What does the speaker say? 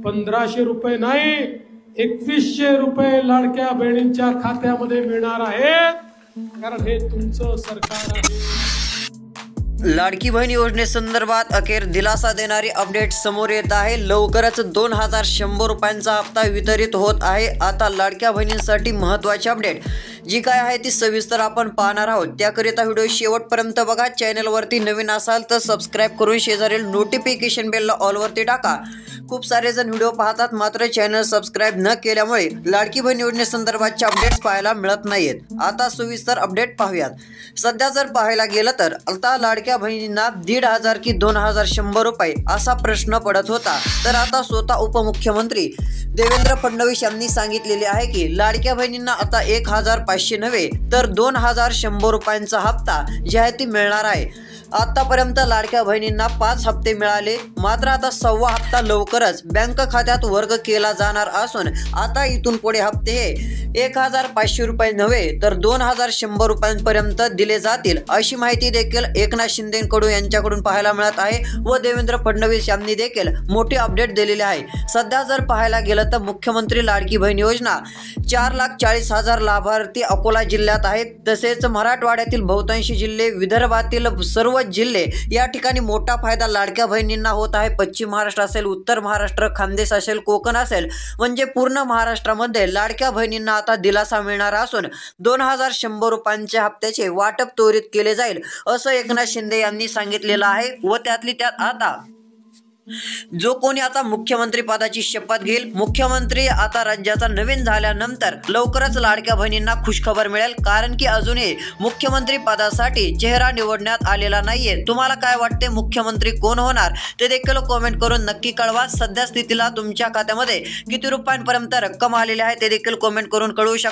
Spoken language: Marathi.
1500 रुपये नाही 2100 रुपये लाडक्या बहिणींच्या खात्यामध्ये मिळणार आहेत, कारण हे तुमचं सरकार आहे। लाडकी बहीण योजनेसंदर्भात अखेर दिलासा देणारी अपडेट समोर येत आहे। लवकरच 2100 रुपयांचा हप्ता वितरित होत आहे। आता लाडक्या बहिणींसाठी महत्त्वाची अपडेट जी काय आहे ती सविस्तर आपण पाहणार आहोत। त्याकरिता व्हिडिओ शेवटपर्यंत बघा। चॅनलवरती नवीन असाल तर सबस्क्राईब करून शेजारील नोटिफिकेशन बेलला ऑलवरती टाका। खूप सारे जण व्हिडिओ पाहतात मात्र चॅनल सबस्क्राईब न केल्यामुळे लाडकी बहीण योजनेसंदर्भातचे अपडेट्स पाहायला मिळत नाहीत। आता सविस्तर अपडेट पाहूयात। सध्या जर पाहायला गेलं तर आता लाडक्या बहिणींना 1,500 की 2,100 रुपये असा प्रश्न पडत होता, तर आता स्वतः उपमुख्यमंत्री देवेंद्र फडणवीस यांनी सांगितलेले आहे की लाडक्या बहिणींना आता 1,500 नव्हे तर 2,100 रुपयांचा हप्ता जे आहे ती मिळणार आहे। आतापर्यंत लाडक्या बहिणींना 5 हप्ते मिळाले, मात्र आता 1.25 हप्ता लवकरच बँक खात्यात वर्ग केला जाणार असून आता इथून पुढे हप्ते हे 1,500 रुपये नव्हे तर 2,100 रुपयांपर्यंत दिले जातील, अशी माहिती देखील एकनाथ शिंदेकडून यांच्याकडून पाहायला मिळत आहे व देवेंद्र फडणवीस यांनी देखील मोठी अपडेट दिलेली आहे। सध्या जर पाहायला गेलं तर मुख्यमंत्री लाडकी बहीण योजना 4,40,000 लाभार्थी अकोला जिल्ह्यात आहेत, तसेच मराठवाड्यातील बहुतांशी जिल्हे, विदर्भातील सर्व जिल्हे या ठिकाणी मोठा फायदा लाडक्या बहिणींना होत आहे। पश्चिम महाराष्ट्र असेल, उत्तर महाराष्ट्र, खानदेश असेल, कोकण असेल, म्हणजे पूर्ण महाराष्ट्रामध्ये लाडक्या बहिणींना आता दिलासा मिळणार असून 2,100 रुपयांच्या हप्त्याचे वाटप त्वरित केले जाईल असं एकनाथ शिंदे यांनी सांगितलेलं आहे। व त्यातली त्यात आता जो कोणी आता मुख्यमंत्री पदाची शपथ घेईल, मुख्यमंत्री आता राज्याचा नवीन झाल्यानंतर लवकरच लाडक्या बहिणींना खुशखबर मिळेल, कारण की अजूनही मुख्यमंत्री पदासाठी चेहरा निवडण्यात आलेला नाहीये। तुम्हाला काय वाटते मुख्यमंत्री कोण होणार ते देखील कमेंट करून नक्की कळवा। सध्या स्थितीला तुमच्या खात्यामध्ये किती रुपयांपर्यंत रक्कम आलेली आहे ते देखील कमेंट करून कळवू शकता।